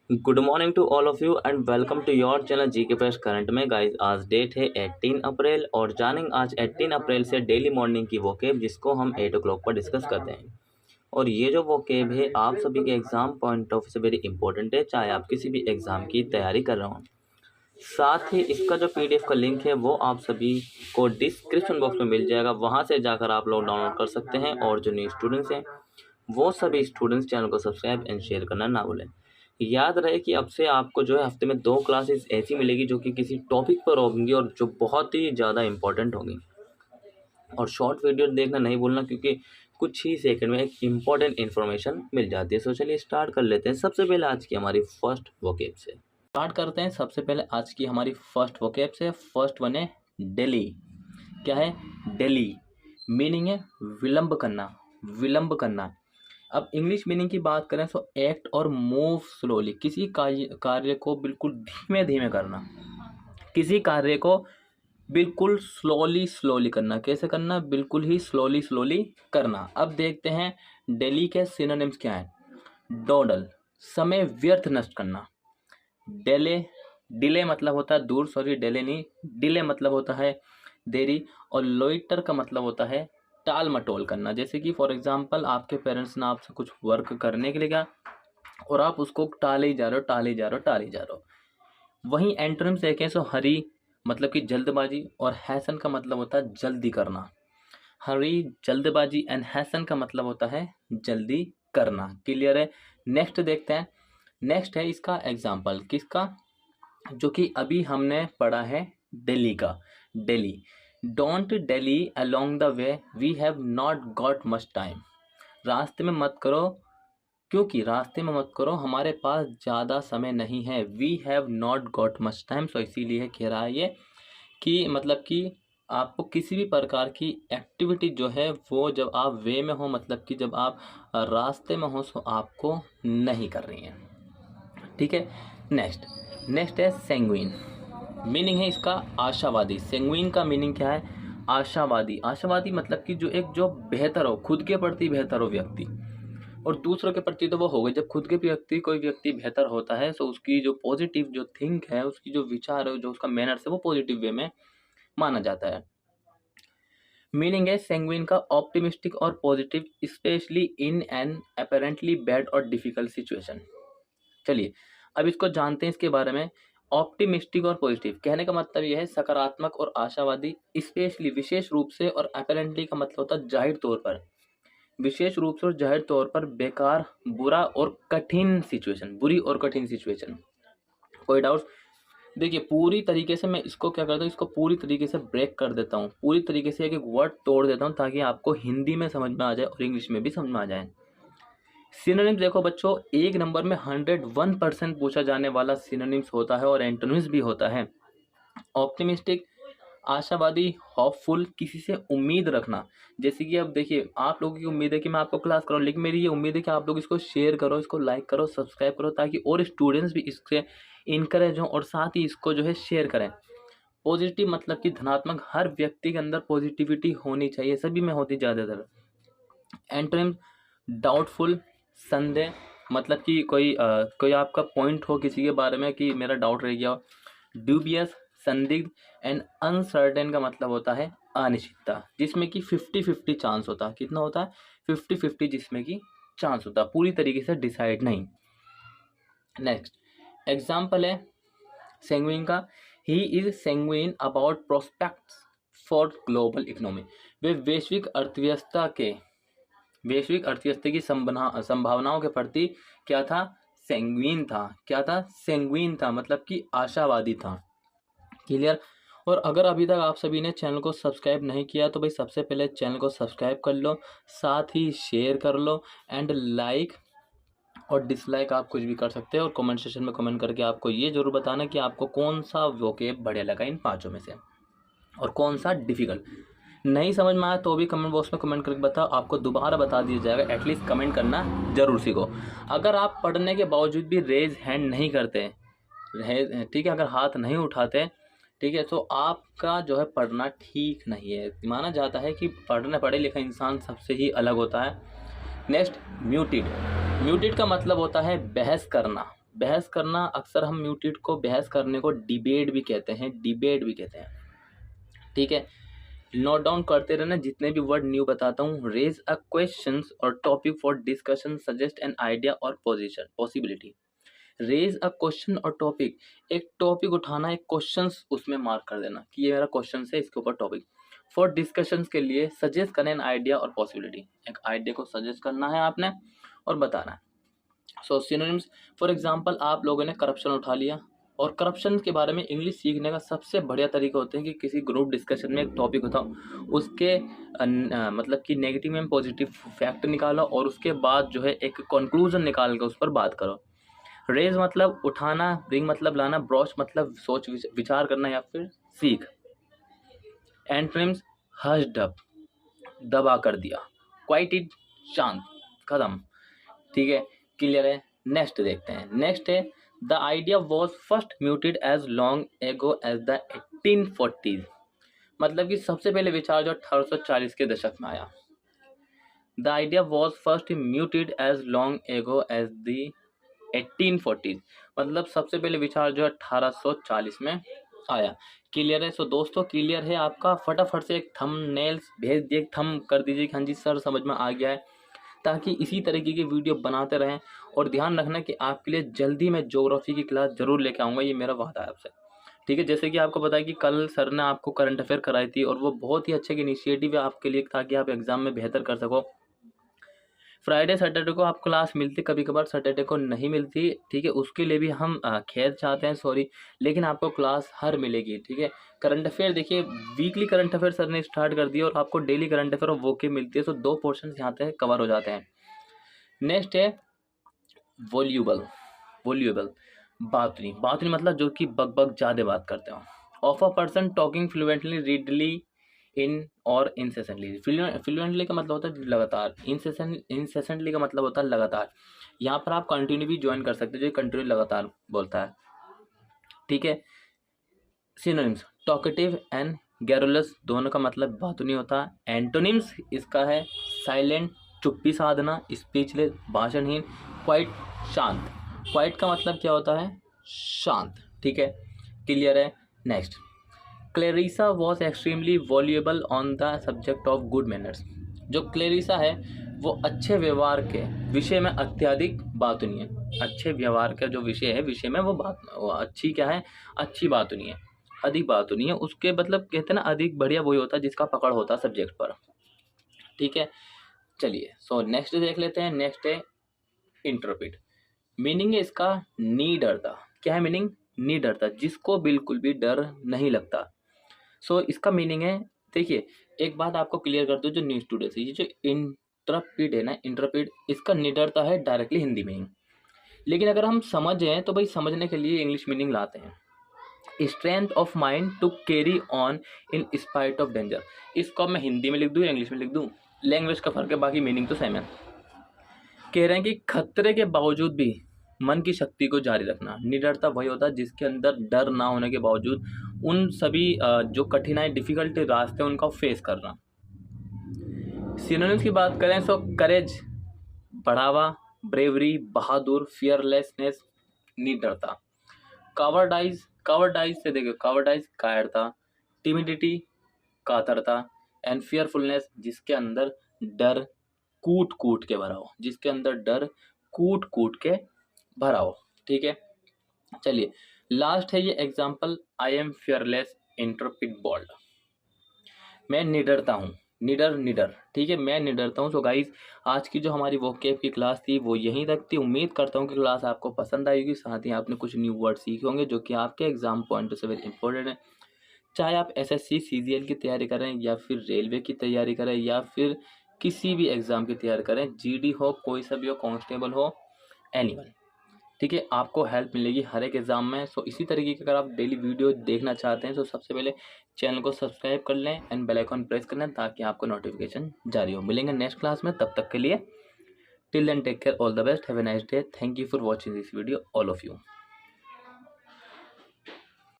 Good morning to all of and welcome to your channel G K fresh current में guys. आज date है 18 अप्रैल और जानेंगे आज 18 अप्रैल से डेली मॉर्निंग की वोकेब जिसको हम 8 o'clock पर डिस्कस करते हैं। और ये जो वोकेब है आप सभी के एग्जाम पॉइंट ऑफ से वेरी इंपॉर्टेंट है, चाहे आप किसी भी एग्जाम की तैयारी कर रहे हो। साथ ही इसका जो पीडीएफ का लिंक है वो आप सभी को डिस्क्रिप्शन बॉक्स में मिल जाएगा, वहाँ से जाकर आप लोग डाउनलोड कर सकते हैं। और जो न्यू स्टूडेंट्स हैं वो सभी स्टूडेंट्स चैनल को सब्सक्राइब एंड शेयर करना ना भूलें। याद रहे कि अब से आपको जो है हफ्ते में 2 क्लासेस ऐसी मिलेगी जो कि किसी टॉपिक पर होंगी और जो बहुत ही ज़्यादा इंपॉर्टेंट होंगी। और शॉर्ट वीडियो देखना नहीं भूलना क्योंकि कुछ ही सेकंड में एक इम्पॉर्टेंट इन्फॉर्मेशन मिल जाती है। सो चलिए स्टार्ट कर लेते हैं। सबसे पहले आज की हमारी फर्स्ट वोकेब से स्टार्ट करते हैं। सबसे पहले आज की हमारी फर्स्ट वोकेब से फर्स्ट वन है डेली। क्या है डेली? मीनिंग है विलंब करना, विलंब करना। अब इंग्लिश मीनिंग की बात करें तो एक्ट और मूव स्लोली, किसी कार्य को बिल्कुल धीमे धीमे करना, किसी कार्य को बिल्कुल स्लोली स्लोली करना। कैसे करना? बिल्कुल ही स्लोली स्लोली करना। अब देखते हैं डेली के सिनोनिम्स क्या हैं। डोडल, समय व्यर्थ नष्ट करना। डेले, डिले मतलब होता है दूर, सॉरी डेले नहीं, डिले मतलब होता है देरी। और लोइटर का मतलब होता है टाल मटोल करना। जैसे कि फॉर एग्जांपल आपके पेरेंट्स ने आपसे कुछ वर्क करने के लिए कहा और आप उसको टाले ही जा रहे हो, टाले ही जा रहे हो, टाले ही जा रहे हो। वहीं एंटोनिम्स देखें तो हरी मतलब कि जल्दबाजी और हैसन का मतलब होता है जल्दी करना। हरी, जल्दबाजी एंड हैसन का मतलब होता है जल्दी करना। क्लियर है? नेक्स्ट देखते हैं। नेक्स्ट है इसका एग्जाम्पल, किसका? जो कि अभी हमने पढ़ा है दिल्ली का। Delhi, don't daily along the way, we have not got much time. रास्ते में मत करो, क्योंकि रास्ते में मत करो, हमारे पास ज़्यादा समय नहीं है। We have not got much time. So इसीलिए कह रहा है ये कि मतलब कि आपको किसी भी प्रकार की एक्टिविटी जो है वो जब आप वे में हो, मतलब कि जब आप रास्ते में हो, सो आपको नहीं कर रही है। ठीक है। नेक्स्ट है सेंगुइन। मीनिंग है इसका आशावादी। सेंगुइन का मीनिंग क्या है? आशावादी। आशावादी मतलब कि जो बेहतर हो, खुद के प्रति बेहतर हो व्यक्ति, और दूसरों के प्रति तो वो हो गए। जब खुद के प्रति कोई व्यक्ति बेहतर होता है तो उसकी जो पॉजिटिव जो थिंक है, उसकी जो विचार है, जो उसका मैनर्स है, वो पॉजिटिव वे में माना जाता है। मीनिंग है सेंगुइन का ऑप्टिमिस्टिक और positive, specially in an apparently bad और डिफिकल्ट सिचुएशन। चलिए अब इसको जानते हैं, इसके बारे में। ऑप्टिमिस्टिक और पॉजिटिव कहने का मतलब यह है सकारात्मक और आशावादी, स्पेशली विशेष रूप से, और अपेरेंटली का मतलब होता है जाहिर तौर पर, विशेष रूप से और जाहिर तौर पर बेकार, बुरा और कठिन सिचुएशन, बुरी और कठिन सिचुएशन। कोई डाउट? देखिए पूरी तरीके से मैं इसको क्या करता हूँ, इसको पूरी तरीके से ब्रेक कर देता हूँ, पूरी तरीके से एक एक वर्ड तोड़ देता हूँ ताकि आपको हिंदी में समझ में आ जाए और इंग्लिश में भी समझ में आ जाए। सिनोनिम्स देखो बच्चों, एक नंबर में 101% पूछा जाने वाला सिनोनिम्स होता है और एंटोनिम्स भी होता है। ऑप्टिमिस्टिक, आशावादी, होपफुल, किसी से उम्मीद रखना। जैसे कि अब देखिए आप लोगों की उम्मीद है कि मैं आपको क्लास कराऊं, लेकिन मेरी ये उम्मीद है कि आप लोग इसको शेयर करो, इसको लाइक करो, सब्सक्राइब करो, ताकि और स्टूडेंट्स भी इससे इनकरेज हों और साथ ही इसको जो है शेयर करें। पॉजिटिव मतलब कि धनात्मक, हर व्यक्ति के अंदर पॉजिटिविटी होनी चाहिए, सभी में होती ज़्यादातर। एंटोनिम डाउटफुल, संदेह, मतलब कि कोई आपका पॉइंट हो किसी के बारे में कि मेरा डाउट रह गया हो। ड्यूबियस, संदिग्ध, एंड अनसर्टेन का मतलब होता है अनिश्चितता, जिसमें कि 50-50 चांस होता है। कितना होता है? 50-50 जिसमें कि चांस होता है, पूरी तरीके से डिसाइड नहीं। नेक्स्ट एग्जाम्पल है सेंगुइन का। He is sanguine about prospects for global economy. वे वैश्विक अर्थव्यवस्था की संभावनाओं के प्रति क्या था? सेंगुइन था। क्या था? सेंगुइन था, मतलब कि आशावादी था। क्लियर? और अगर अभी तक आप सभी ने चैनल को सब्सक्राइब नहीं किया तो भाई सबसे पहले चैनल को सब्सक्राइब कर लो, साथ ही शेयर कर लो, एंड लाइक और डिसलाइक आप कुछ भी कर सकते हैं। और कमेंट सेक्शन में कमेंट करके आपको ये जरूर बताना कि आपको कौन सा वोकेब बढ़िया लगा इन पांचों में से, और कौन सा डिफिकल्ट। नहीं समझ में आया तो भी कमेंट बॉक्स में कमेंट करके बताओ, आपको दोबारा बता दिया जाएगा। एटलीस्ट कमेंट करना जरूर सीखो। अगर आप पढ़ने के बावजूद भी रेज हैंड नहीं करते, ठीक है, अगर हाथ नहीं उठाते, ठीक है, तो आपका जो है पढ़ना ठीक नहीं है। माना जाता है कि पढ़े लिखा इंसान सबसे ही अलग होता है। Next muted. म्यूटेड का मतलब होता है बहस करना, बहस करना, अक्सर हम म्यूटेड को बहस करने को डिबेट भी कहते हैं, डिबेट भी कहते हैं। ठीक है, नोट डाउन करते रहना जितने भी वर्ड न्यू बताता हूँ। Raise a question or topic for discussion, suggest an idea or position possibility. Raise a question or topic, एक टॉपिक उठाना, एक क्वेश्चन उसमें मार्क कर देना कि ये मेरा क्वेश्चन है, इसके ऊपर टॉपिक। फॉर डिस्कशन के लिए सजेस्ट करें एन आइडिया और पॉसिबिलिटी, एक आइडिया को सजेस्ट करना है आपने और बताना है। सो सिनोनिम्स, फॉर एग्जांपल आप लोगों ने करप्शन उठा लिया, और करप्शन के बारे में इंग्लिश सीखने का सबसे बढ़िया तरीका होता है कि किसी ग्रुप डिस्कशन में एक टॉपिक उठाओ, उसके मतलब कि नेगेटिव एंड पॉजिटिव फैक्ट निकालो और उसके बाद जो है एक कंक्लूजन निकाल कर उस पर बात करो। रेज मतलब उठाना, ब्रिंग मतलब लाना, ब्रॉच मतलब सोच विचार करना या फिर सीख। एंटोनिम्स, हश्ड अप, दबा कर दिया, क्वाइट इट, शांत, खत्म। ठीक है, क्लियर है। नेक्स्ट देखते हैं। नेक्स्ट है the idea was first mooted as long ago as the 1840s, मतलब कि सबसे पहले विचार जो 1840 के दशक में आया। The idea was first mooted as long ago as the 1840s, मतलब सबसे पहले विचार जो 1840 में आया। क्लियर है। सो दोस्तों क्लियर है आपका, फटाफट से एक थंबनेल्स भेज दिए, थंब कर दीजिए कि हाँ जी सर समझ में आ गया है, ताकि इसी तरीके की वीडियो बनाते रहें। और ध्यान रखना कि आपके लिए जल्दी मैं ज्योग्राफी की क्लास जरूर लेके आऊँगा, ये मेरा वादा है आपसे। ठीक है, जैसे कि आपको पता है कि कल सर ने आपको करंट अफेयर कराई थी और वो बहुत ही अच्छे इनिशिएटिव है आपके लिए, ताकि आप एग्जाम में बेहतर कर सको। फ्राइडे सैटरडे को आप क्लास मिलती, कभी कभार सैटरडे को नहीं मिलती। ठीक है, उसके लिए भी हम खैर चाहते हैं, सॉरी, लेकिन आपको क्लास हर मिलेगी। ठीक है, करंट अफेयर देखिए, वीकली करंट अफेयर सर ने स्टार्ट कर दिया और आपको डेली करंट अफेयर और वोके मिलती है, तो 2 पोर्शन यहाँ पे कवर हो जाते हैं। नेक्स्ट है वॉल्यूबल, वॉल्यूबल, बातनी, बातनी मतलब जो कि बक ज़्यादा बात करते हो। Of a person talking fluently, readily, in or incessantly. Fluently का मतलब होता है लगातार, इंसेसेंटली का मतलब होता है लगातार। यहाँ पर आप कंटिन्यू भी ज्वाइन कर सकते हो, जो कंटिन्यू लगातार बोलता है। ठीक है, सिनोनिम्स, टॉकेटिव एंड गैरुलस, दोनों का मतलब बातूनी होता है। एंटोनिम्स इसका है साइलेंट, चुप्पी साधना, स्पीचलेस, भाषणहीन, क्वाइट, शांत। क्वाइट का मतलब क्या होता है? शांत। ठीक है, क्लियर है। Next, Clarissa was extremely voluble on the subject of good manners. जो क्लेरिसा है वो अच्छे व्यवहार के विषय में अत्यधिक बातूनी है। अच्छे व्यवहार का जो विषय है, विषय में वो अच्छी क्या है? अच्छी बातूनी है, अधिक बातूनी है। उसके मतलब कहते हैं ना, अधिक बढ़िया वही होता है जिसका पकड़ होता है सब्जेक्ट पर। ठीक है, चलिए सो नेक्स्ट देख लेते हैं। नेक्स्ट है इंटरप्रेट। मीनिंग है इसका नी डरता। क्या है मीनिंग? नी डरता, जिसको बिल्कुल भी डर नहीं लगता। सो इसका मीनिंग है, देखिए एक बात आपको क्लियर कर दूं, जो न्यू स्टूडेंट्स, ये जो इंटरप्रेट है ना, इंटरप्रेट, इसका निडरता है डायरेक्टली हिंदी मीनिंग। लेकिन अगर हम समझें तो भाई समझने के लिए इंग्लिश मीनिंग लाते हैं। Strength of mind to carry on in spite of danger. इसको मैं हिंदी में लिख दूं या इंग्लिश में लिख दूं, लैंग्वेज का फर्क है, बाकी मीनिंग तो सेम है। कह रहे हैं कि खतरे के बावजूद भी मन की शक्ति को जारी रखना। निडरता वही होता है जिसके अंदर डर ना होने के बावजूद उन सभी जो कठिनाई, डिफिकल्ट रास्ते उनका फेस करना। सिनोनिम्स की बात करें तो करेज, बढ़ावा, ब्रेवरी, बहादुर, फियरलेसनेस, निडरता। कावर्डाइज, कावर्डाइज से देखो, कावर्डाइज कायरता, टिमिडिटी कातरता, एंड फियरफुलनेस जिसके अंदर डर कूट कूट के भरा हो, जिसके अंदर डर कूट कूट के भरा हो। ठीक है, चलिए लास्ट है ये example, I am fearless, interpret bold. मैं निडरता हूँ, निडर निडर। ठीक है, मैं निडरता हूँ। सो गाइज आज की जो हमारी वोकैब की क्लास थी वो यहीं तक थी। उम्मीद करता हूँ कि क्लास आपको पसंद आएगी, साथ ही आपने कुछ न्यू वर्ड सीखे होंगे जो कि आपके एग्जाम पॉइंट से वेरी इंपॉर्टेंट है। चाहे आप एसएससी सीजीएल की तैयारी करें या फिर रेलवे की तैयारी करें या फिर किसी भी एग्ज़ाम की तैयारी करें, जीडी हो, कोई सा भी हो, कांस्टेबल हो, एनीवन। ठीक है, आपको हेल्प मिलेगी हर एक एग्ज़ाम में। सो इसी तरीके की अगर आप डेली वीडियो देखना चाहते हैं तो सबसे पहले चैनल को सब्सक्राइब कर लें एंड बेल आइकन प्रेस कर लें ताकि आपको नोटिफिकेशन जारी हो। मिलेंगे नेक्स्ट क्लास में, तब तक के लिए till then take care, all the best, have a nice day, thank you for watching this video all of you.